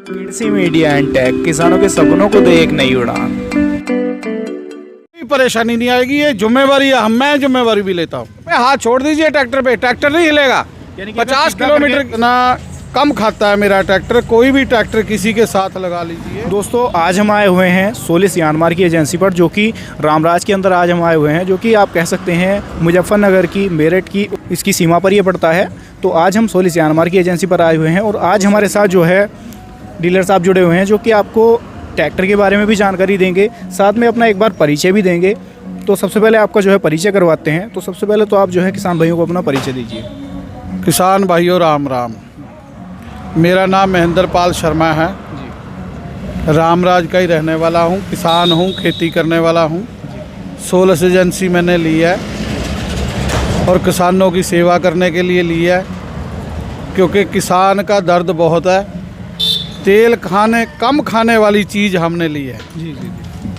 कृषि media and take, किसानों के सपनों को दे एक नई उड़ान। कोई परेशानी नहीं आएगी, ये जिम्मेवारी है, मैं जिम्मेवारी भी लेता हूँ। हाथ छोड़ दीजिए ट्रैक्टर पे, ट्रैक्टर नहीं हिलेगा। 50 किलोमीटर ना कम खाता है मेरा ट्रैक्टर। कोई भी ट्रैक्टर किसी के साथ लगा लीजिए। दोस्तों, आज हम आए हुए हैं सोलिस यानमार की एजेंसी पर, जो कि रामराज के अंदर आज हम आए हुए हैं, जो कि आप कह सकते हैं मुजफ्फरनगर की, मेरठ की इसकी सीमा पर ये पड़ता है। तो आज हम सोलिस यानमार की एजेंसी पर आए हुए हैं और आज हमारे साथ जो है डीलर साहब जुड़े हुए हैं, जो कि आपको ट्रैक्टर के बारे में भी जानकारी देंगे, साथ में अपना एक बार परिचय भी देंगे। तो सबसे पहले आपका जो है परिचय करवाते हैं। तो सबसे पहले तो आप जो है किसान भाइयों को अपना परिचय दीजिए। किसान भाइयों राम राम। मेरा नाम महेंद्र पाल शर्मा है जी। रामराज का ही रहने वाला हूँ, किसान हूँ, खेती करने वाला हूँ। सोलिस एजेंसी मैंने ली है और किसानों की सेवा करने के लिए ली है, क्योंकि किसान का दर्द बहुत है। तेल कम खाने वाली चीज़ हमने ली है जी,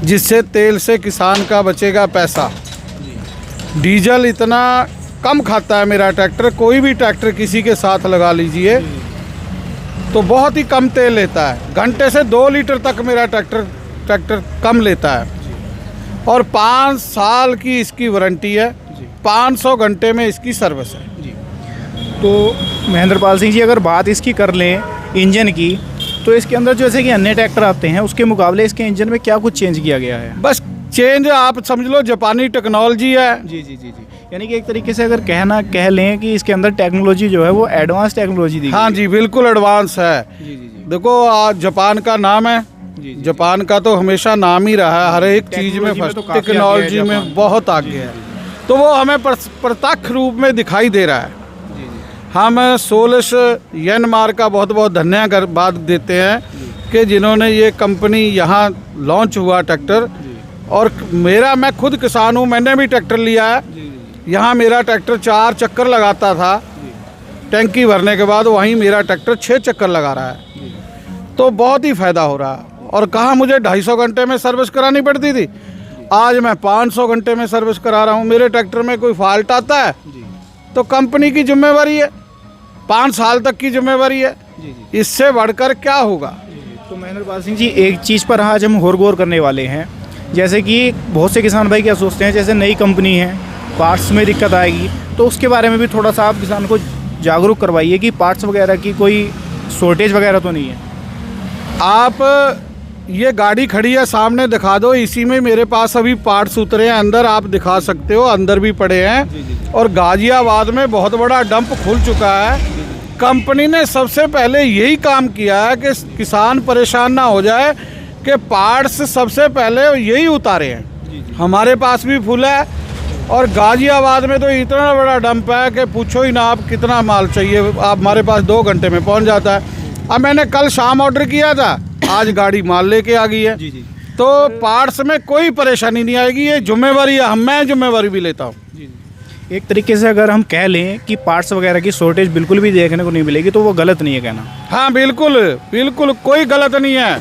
जिससे तेल से किसान का बचेगा पैसा। डीजल इतना कम खाता है मेरा ट्रैक्टर। कोई भी ट्रैक्टर किसी के साथ लगा लीजिए तो बहुत ही कम तेल लेता है। घंटे से 2 लीटर तक मेरा ट्रैक्टर कम लेता है और 5 साल की इसकी वारंटी है। 500 घंटे में इसकी सर्विस है जी। तो महेंद्र पाल सिंह जी, अगर बात इसकी कर लें इंजन की, तो इसके अंदर जैसे कि अन्य ट्रैक्टर आते हैं उसके मुकाबले इसके इंजन में क्या कुछ चेंज किया गया है? बस चेंज आप समझ लो जापानी टेक्नोलॉजी है जी जी जी जी। यानी कि एक तरीके से अगर कह लें कि इसके अंदर टेक्नोलॉजी जो है वो एडवांस टेक्नोलॉजी दी। हाँ जी, बिल्कुल एडवांस है जी जी जी। देखो, आज जापान का नाम है जी, जापान का तो हमेशा नाम ही रहा है, हर एक चीज़ में फर्स्ट, टेक्नोलॉजी में बहुत आगे है। तो वो हमें प्रत्यक्ष रूप में दिखाई दे रहा है। हम सोलिस यानमार का बहुत बहुत धन्यवाद देते हैं कि जिन्होंने ये कंपनी यहाँ लॉन्च हुआ ट्रैक्टर। और मैं खुद किसान हूँ, मैंने भी ट्रैक्टर लिया है। यहाँ मेरा ट्रैक्टर 4 चक्कर लगाता था, टैंकी भरने के बाद वहीं मेरा ट्रैक्टर 6 चक्कर लगा रहा है। तो बहुत ही फ़ायदा हो रहा है। और कहाँ मुझे 250 घंटे में सर्विस करानी पड़ती थी, आज मैं 500 घंटे में सर्विस करा रहा हूँ। मेरे ट्रैक्टर में कोई फॉल्ट आता है तो कंपनी की जिम्मेवारी है, 5 साल तक की जिम्मेवारी है। इससे बढ़कर क्या होगा? तो महेंद्र पाल सिंह जी, एक चीज़ पर आज हम गौर करने वाले हैं। जैसे कि बहुत से किसान भाई क्या सोचते हैं, जैसे नई कंपनी है, पार्ट्स में दिक्कत आएगी, तो उसके बारे में भी थोड़ा सा आप किसान को जागरूक करवाइए कि पार्ट्स वगैरह की कोई शॉर्टेज वगैरह तो नहीं है। आप ये गाड़ी खड़ी है, सामने दिखा दो, इसी में मेरे पास अभी पार्ट्स उतरे हैं अंदर, आप दिखा सकते हो, अंदर भी पड़े हैं। और गाजियाबाद में बहुत बड़ा डंप खुल चुका है। कंपनी ने सबसे पहले यही काम किया है कि किसान परेशान ना हो जाए, कि पार्ट्स सबसे पहले यही उतारे हैं। हमारे पास भी फुल है और गाजियाबाद में तो इतना बड़ा डंप है कि पूछो ही ना आप, कितना माल चाहिए आप, हमारे पास 2 घंटे में पहुंच जाता है। अब मैंने कल शाम ऑर्डर किया था, आज गाड़ी माल लेके आ गई है। तो पार्ट्स में कोई परेशानी नहीं आएगी, ये जिम्मेवारी है, मैं जिम्मेवारी भी लेता हूँ। एक तरीके से अगर हम कह लें कि पार्ट्स वगैरह की शॉर्टेज बिल्कुल भी देखने को नहीं मिलेगी, तो वो गलत नहीं है कहना। हाँ बिल्कुल बिल्कुल, कोई गलत नहीं है।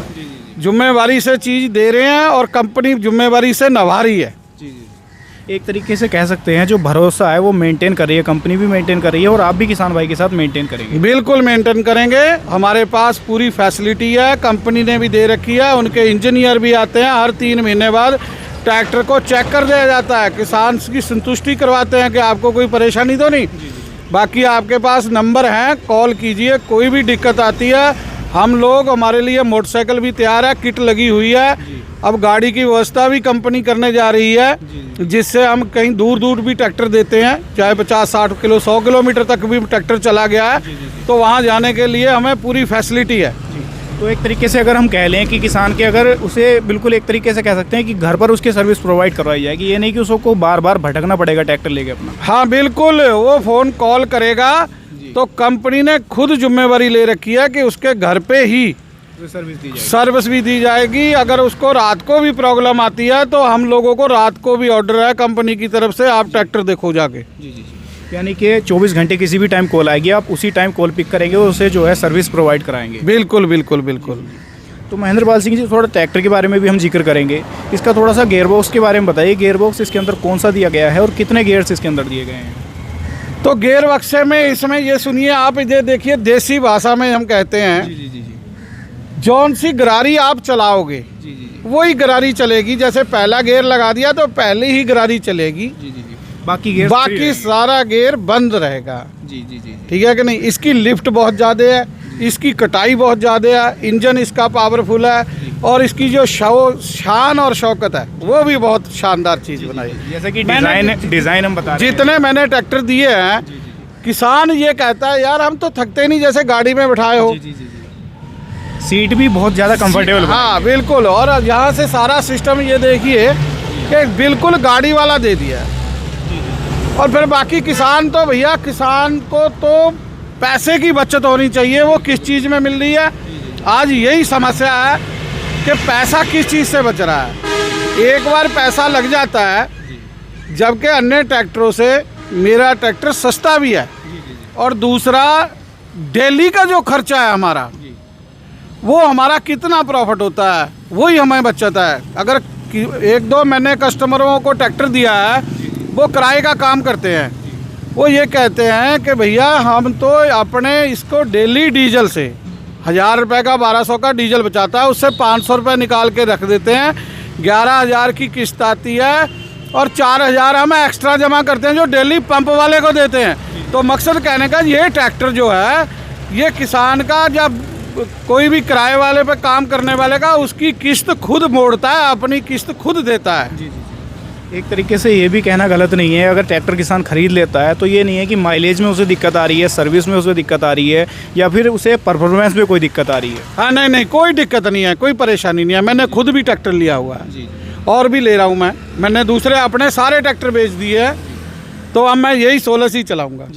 जिम्मेवारी से चीज़ दे रहे हैं और कंपनी जिम्मेवारी से निभा रही है। एक तरीके से कह सकते हैं जो भरोसा है वो मेंटेन कर रही है, कंपनी भी मेंटेन कर रही है और आप भी किसान भाई के साथ मेंटेन करेंगे। बिल्कुल मेंटेन करेंगे। हमारे पास पूरी फैसिलिटी है, कंपनी ने भी दे रखी है। उनके इंजीनियर भी आते हैं, हर 3 महीने बाद ट्रैक्टर को चेक कर दिया जाता है। किसान की संतुष्टि करवाते हैं कि आपको कोई परेशानी तो नहीं। बाकी आपके पास नंबर हैं, कॉल कीजिए, कोई भी दिक्कत आती है। हम लोग, हमारे लिए मोटरसाइकिल भी तैयार है, किट लगी हुई है। अब गाड़ी की व्यवस्था भी कंपनी करने जा रही है, जिससे हम कहीं दूर दूर भी ट्रैक्टर देते हैं, चाहे 50-60 किलो 100 किलोमीटर तक भी ट्रैक्टर चला गया है तो वहाँ जाने के लिए हमें पूरी फैसिलिटी है। तो एक तरीके से अगर हम कह लें कि किसान के, अगर उसे बिल्कुल एक तरीके से कह सकते हैं कि घर पर उसकी सर्विस प्रोवाइड करवाई जाएगी, ये नहीं कि उसको बार बार भटकना पड़ेगा ट्रैक्टर लेके अपना। हाँ बिल्कुल, वो फ़ोन कॉल करेगा तो कंपनी ने खुद जिम्मेवारी ले रखी है कि उसके घर पे ही सर्विस भी दी जाएगी। अगर उसको रात को भी प्रॉब्लम आती है तो हम लोगों को रात को भी ऑर्डर है कंपनी की तरफ से, आप ट्रैक्टर देखो जाके। यानी कि 24 घंटे किसी भी टाइम कॉल आएगी, आप उसी टाइम कॉल पिक करेंगे और उसे जो है सर्विस प्रोवाइड कराएंगे। बिल्कुल बिल्कुल बिल्कुल। तो महेंद्र पाल सिंह जी, थोड़ा ट्रैक्टर के बारे में भी हम जिक्र करेंगे। इसका थोड़ा सा गेयर बॉक्स के बारे में बताइए। गेयर बॉक्स इसके अंदर कौन सा दिया गया है और कितने गेयर्स इसके अंदर दिए गए हैं? तो गेयर बक्से में इसमें ये सुनिए आप, ये देखिए, देसी भाषा में हम कहते हैं जौन सी गरारी आप चलाओगे वही गरारी चलेगी। जैसे पहला गियर लगा दिया तो पहले ही गरारी चलेगी, बाकी सारा गियर बंद रहेगा। ठीक है कि नहीं। इसकी लिफ्ट बहुत ज़्यादा है, इसकी कटाई बहुत ज़्यादा है, इंजन इसका पावरफुल है, और इसकी जो शान और शौकत है वो भी बहुत शानदार चीज़ बनाई। जैसे कि डिज़ाइन हम बता रहे हैं। जितने मैंने ट्रैक्टर दिए हैं, किसान ये कहता है यार हम तो थकते नहीं, जैसे गाड़ी में बिठाए हो। सीट भी बहुत ज़्यादा कंफर्टेबल। हाँ बिल्कुल। और यहाँ से सारा सिस्टम ये देखिए कि बिल्कुल गाड़ी वाला दे दिया है। और फिर बाकी किसान तो भैया, किसान को तो पैसे की बचत होनी चाहिए। वो किस चीज़ में मिल रही है, आज यही समस्या है कि पैसा किस चीज़ से बच रहा है। एक बार पैसा लग जाता है, जबकि अन्य ट्रैक्टरों से मेरा ट्रैक्टर सस्ता भी है, और दूसरा डेली का जो खर्चा है हमारा, वो हमारा कितना प्रॉफिट होता है वही हमें बचत है। अगर एक दो मैंने कस्टमरों को ट्रैक्टर दिया है, वो किराए का काम करते हैं, वो ये कहते हैं कि भैया हम तो अपने इसको डेली डीजल से 1000 रुपये का 1200 का डीजल बचाता है, उससे 500 रुपये निकाल के रख देते हैं, 11,000 की किस्त आती है, और 4,000 हम एक्स्ट्रा जमा करते हैं जो डेली पंप वाले को देते हैं। तो मकसद कहने का, ये ट्रैक्टर जो है ये किसान का, जब कोई भी किराए वाले पे काम करने वाले का, उसकी किस्त खुद मोड़ता है, अपनी किस्त खुद देता है। एक तरीके से ये भी कहना गलत नहीं है, अगर ट्रैक्टर किसान खरीद लेता है तो ये नहीं है कि माइलेज में उसे दिक्कत आ रही है, सर्विस में उसे दिक्कत आ रही है, या फिर उसे परफॉर्मेंस में कोई दिक्कत आ रही है। हाँ नहीं, कोई दिक्कत नहीं है, कोई परेशानी नहीं है। मैंने खुद भी ट्रैक्टर लिया हुआ है और भी ले रहा हूँ। मैंने दूसरे अपने सारे ट्रैक्टर बेच दिए हैं, तो अब मैं यही 16 ही चलाऊँगा।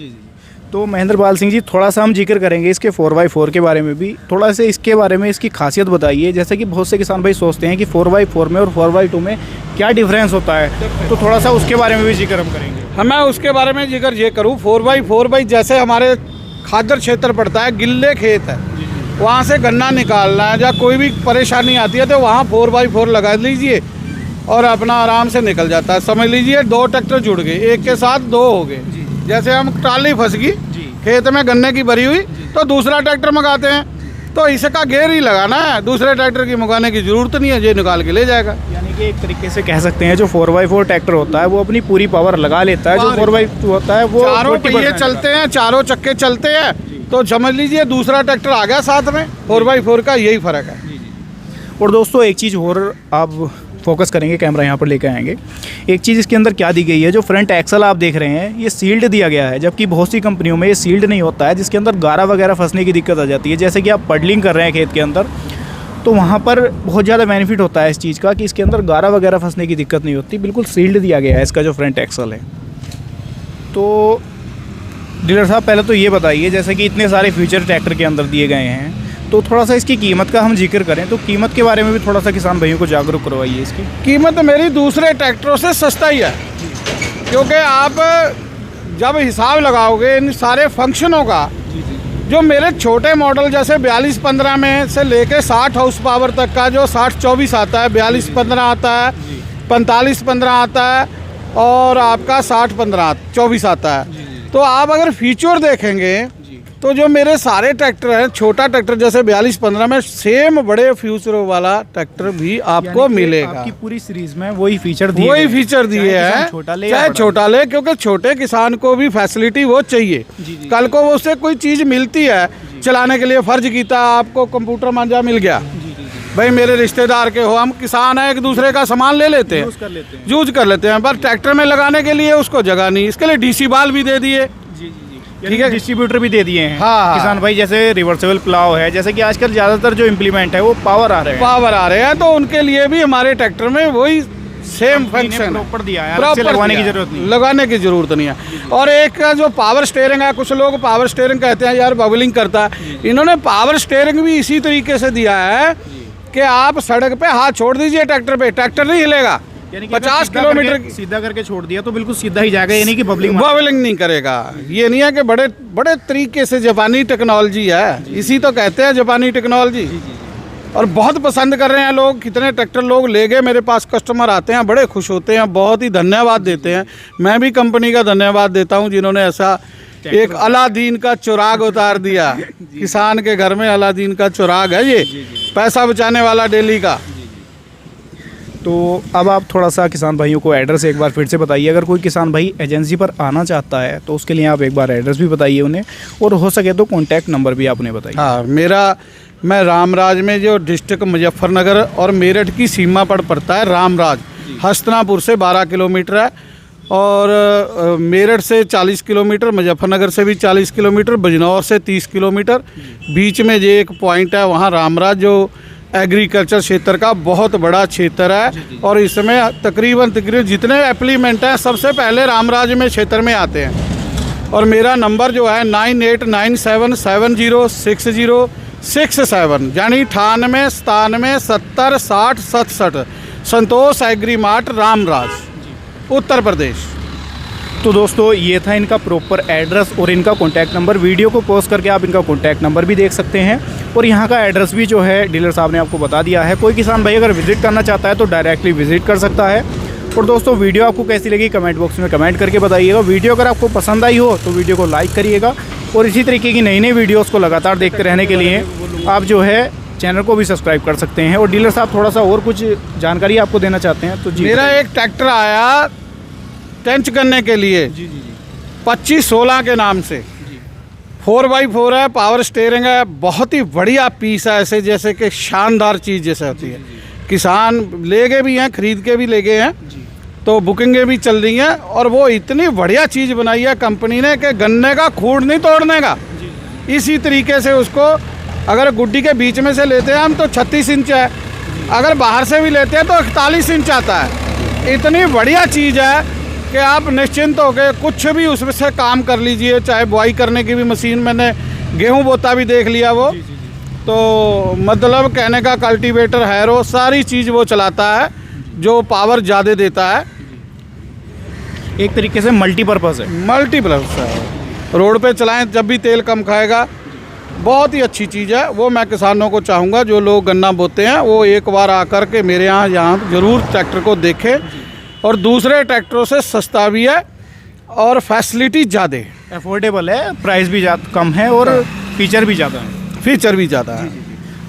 तो महेंद्र पाल सिंह जी, थोड़ा सा हम जिक्र करेंगे इसके 4x4 के बारे में भी। थोड़ा सा इसके बारे में, इसकी खासियत बताइए। जैसे कि बहुत से किसान भाई सोचते हैं कि 4x4 में और 4x2 में क्या डिफरेंस होता है, तो थोड़ा सा उसके बारे में भी जिक्र हम करेंगे। मैं उसके बारे में जिक्र ये करूँ, 4x4 भाई जैसे हमारे खादर क्षेत्र पड़ता है, गिल्ले खेत है, वहाँ से गन्ना निकालना है या कोई भी परेशानी आती है तो वहाँ 4x4 लगा लीजिए और अपना आराम से निकल जाता है। समझ लीजिए 2 ट्रैक्टर जुड़ गए, एक के साथ 2 हो गए। जैसे हम ट्राली फंस गई खेत में गन्ने की भरी हुई, तो दूसरा ट्रैक्टर मंगाते हैं, तो इसका गेयर ही लगाना है, दूसरे ट्रैक्टर की मंगाने की ज़रूरत नहीं है, ये निकाल के ले जाएगा। यानी कि एक तरीके से कह सकते हैं जो 4x4 ट्रैक्टर होता है वो अपनी पूरी पावर लगा लेता है, जो 4x2 होता है वो चारों पहिए चलते हैं, चारों चक्के चलते हैं, तो समझ लीजिए दूसरा ट्रैक्टर आ गया साथ में। 4x4 का यही फ़र्क है। और दोस्तों एक चीज़ और आप फोकस करेंगे, कैमरा यहाँ पर लेकर आएंगे। एक चीज़ इसके अंदर क्या दी गई है, जो फ्रंट एक्सल आप देख रहे हैं ये सील्ड दिया गया है, जबकि बहुत सी कंपनियों में ये सील्ड नहीं होता है, जिसके अंदर गारा वगैरह फंसने की दिक्कत आ जाती है। जैसे कि आप पडलिंग कर रहे हैं खेत के अंदर, तो वहाँ पर बहुत ज़्यादा बेनिफिट होता है इस चीज़ का कि इसके अंदर गारा वगैरह फंसने की दिक्कत नहीं होती, बिल्कुल सील्ड दिया गया है इसका जो फ्रंट एक्सल है। तो डीलर साहब पहले तो ये बताइए, जैसे कि इतने सारे फीचर ट्रैक्टर के अंदर दिए गए हैं, तो थोड़ा सा इसकी कीमत का हम जिक्र करें, तो कीमत के बारे में भी थोड़ा सा किसान भाइयों को जागरूक करवाइए। इसकी कीमत मेरी दूसरे ट्रैक्टरों से सस्ता ही है, क्योंकि आप जब हिसाब लगाओगे इन सारे फंक्शनों का, जो मेरे छोटे मॉडल जैसे 4215 में से लेके 60 हाउस पावर तक का, जो 6024 आता है, 4215 आता है, 4515 आता है, और आपका 6024 आता है। तो आप अगर फीचर देखेंगे तो जो मेरे सारे ट्रैक्टर हैं, छोटा ट्रैक्टर जैसे 4215 में सेम बड़े फ्यूचरों वाला ट्रैक्टर भी आपको मिलेगा। आपकी पूरी सीरीज में वही फीचर दिए हैं, चाहे छोटा ले, क्योंकि छोटे किसान को भी फैसिलिटी वो चाहिए। कल को उससे कोई चीज़ मिलती है चलाने के लिए, फर्ज कीता आपको कंप्यूटर मांझा मिल गया, भाई मेरे रिश्तेदार के हो, हम किसान हैं, एक दूसरे का सामान ले लेते हैं, यूज कर लेते हैं, पर ट्रैक्टर में लगाने के लिए उसको जगह नहीं, इसके लिए डीसी बाल भी दे दिए, ठीक है, डिस्ट्रीब्यूटर भी दे दिए हैं। हाँ, किसान भाई जैसे रिवर्सेबल प्लाव है, जैसे कि आजकल ज़्यादातर जो इम्प्लीमेंट है वो पावर आ रहे हैं, तो उनके लिए भी हमारे ट्रैक्टर में वही सेम फंक्शन प्रॉपर दिया है, लगाने की जरूरत नहीं है। और एक जो पावर स्टीयरिंग है, कुछ लोग पावर स्टीयरिंग कहते हैं यार बबलिंग करता है, इन्होंने पावर स्टीयरिंग भी इसी तरीके से दिया है कि आप सड़क पे हाथ छोड़ दीजिए ट्रैक्टर पे, ट्रैक्टर नहीं हिलेगा, 50 किलोमीटर सीधा करके छोड़ दिया तो बिल्कुल सीधा ही जाएगा, यानी कि बबलिंग नहीं करेगा। ये नहीं है कि बड़े बड़े तरीके से जापानी टेक्नोलॉजी है, इसी तो कहते हैं जापानी टेक्नोलॉजी। और बहुत पसंद कर रहे हैं लोग, कितने ट्रैक्टर लोग ले गए, मेरे पास कस्टमर आते हैं, बड़े खुश होते हैं, बहुत ही धन्यवाद देते हैं। मैं भी कंपनी का धन्यवाद देता हूँ जिन्होंने ऐसा एक अलादीन का चिराग उतार दिया। किसान के घर में अलादीन का चिराग है ये, पैसा बचाने वाला डेली का। तो अब आप थोड़ा सा किसान भाइयों को एड्रेस एक बार फिर से बताइए। अगर कोई किसान भाई एजेंसी पर आना चाहता है तो उसके लिए आप एक बार एड्रेस भी बताइए उन्हें, और हो सके तो कॉन्टैक्ट नंबर भी आपने बताइए। हाँ, मैं रामराज में, जो डिस्ट्रिक्ट मुजफ्फरनगर और मेरठ की सीमा पर पड़ता है, रामराज हस्तिनापुर से 12 किलोमीटर है, और मेरठ से 40 किलोमीटर, मुजफ्फरनगर से भी 40 किलोमीटर, बिजनौर से 30 किलोमीटर। बीच में जो एक पॉइंट है वहाँ रामराज, जो एग्रीकल्चर क्षेत्र का बहुत बड़ा क्षेत्र है, और इसमें तकरीबन जितने एप्लीमेंट हैं सबसे पहले रामराज में क्षेत्र में आते हैं। और मेरा नंबर जो है 9897706067, यानी 98 97 70 60 67, संतोष एग्री मार्ट, रामराज, उत्तर प्रदेश। तो दोस्तों ये था इनका प्रॉपर एड्रेस और इनका कॉन्टैक्ट नंबर। वीडियो को पॉज करके आप इनका कॉन्टैक्ट नंबर भी देख सकते हैं, और यहाँ का एड्रेस भी जो है डीलर साहब ने आपको बता दिया है। कोई किसान भाई अगर विजिट करना चाहता है तो डायरेक्टली विजिट कर सकता है। और दोस्तों वीडियो आपको कैसी लगी कमेंट बॉक्स में कमेंट करके बताइएगा। वीडियो अगर आपको पसंद आई हो तो वीडियो को लाइक करिएगा, और इसी तरीके की नई नई वीडियोज़ को लगातार देखते रहने के लिए आप जो है चैनल को भी सब्सक्राइब कर सकते हैं। और डीलर साहब थोड़ा सा और कुछ जानकारी आपको देना चाहते हैं तो जी। मेरा एक ट्रैक्टर आया टेंच करने के लिए 2516 के नाम से, 4x4 है, पावर स्टेयरिंग है, बहुत ही बढ़िया पीस है, ऐसे जैसे कि शानदार चीज़ जैसे होती है। किसान ले गए भी हैं, खरीद के भी ले गए हैं, तो बुकिंगें भी चल रही हैं। और वो इतनी बढ़िया चीज़ बनाई है कंपनी ने कि गन्ने का खूड़ नहीं तोड़ने का। इसी तरीके से उसको अगर गुड्डी के बीच में से लेते हैं हम तो 36 इंच है, अगर बाहर से भी लेते हैं तो 41 इंच आता है। इतनी बढ़िया चीज़ है कि आप निश्चिंत होकर कुछ भी उसमें से काम कर लीजिए। चाहे बुआई करने की भी मशीन, मैंने गेहूं बोता भी देख लिया वो, तो मतलब कहने का कल्टीवेटर, हैरो, सारी चीज़ वो चलाता है, जो पावर ज़्यादा देता है। एक तरीके से मल्टीपर्पज़ है। मल्टीपर्पज़ है, रोड पे चलाएं जब भी तेल कम खाएगा, बहुत ही अच्छी चीज़ है। वो मैं किसानों को चाहूँगा जो लोग गन्ना बोते हैं वो एक बार आकर के मेरे यहाँ ज़रूर ट्रैक्टर को देखें। और दूसरे ट्रैक्टरों से सस्ता भी है और फैसिलिटी ज़्यादा, अफोर्डेबल है, प्राइस भी कम है, और फीचर भी ज़्यादा है।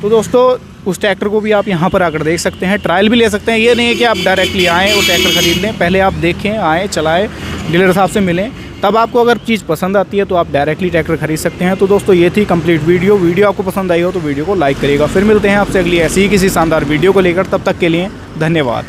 तो दोस्तों उस ट्रैक्टर को भी आप यहाँ पर आकर देख सकते हैं, ट्रायल भी ले सकते हैं। ये नहीं है कि आप डायरेक्टली आएँ और ट्रैक्टर खरीद लें, पहले आप देखें, आएँ, चलाएँ, डीलर साहब से मिलें, तब आपको अगर चीज़ पसंद आती है तो आप डायरेक्टली ट्रैक्टर खरीद सकते हैं। तो दोस्तों ये थी कंप्लीट वीडियो आपको पसंद आई हो तो वीडियो को लाइक करिएगा। फिर मिलते हैं आपसे अगली ऐसी ही किसी शानदार वीडियो को लेकर, तब तक के लिए धन्यवाद।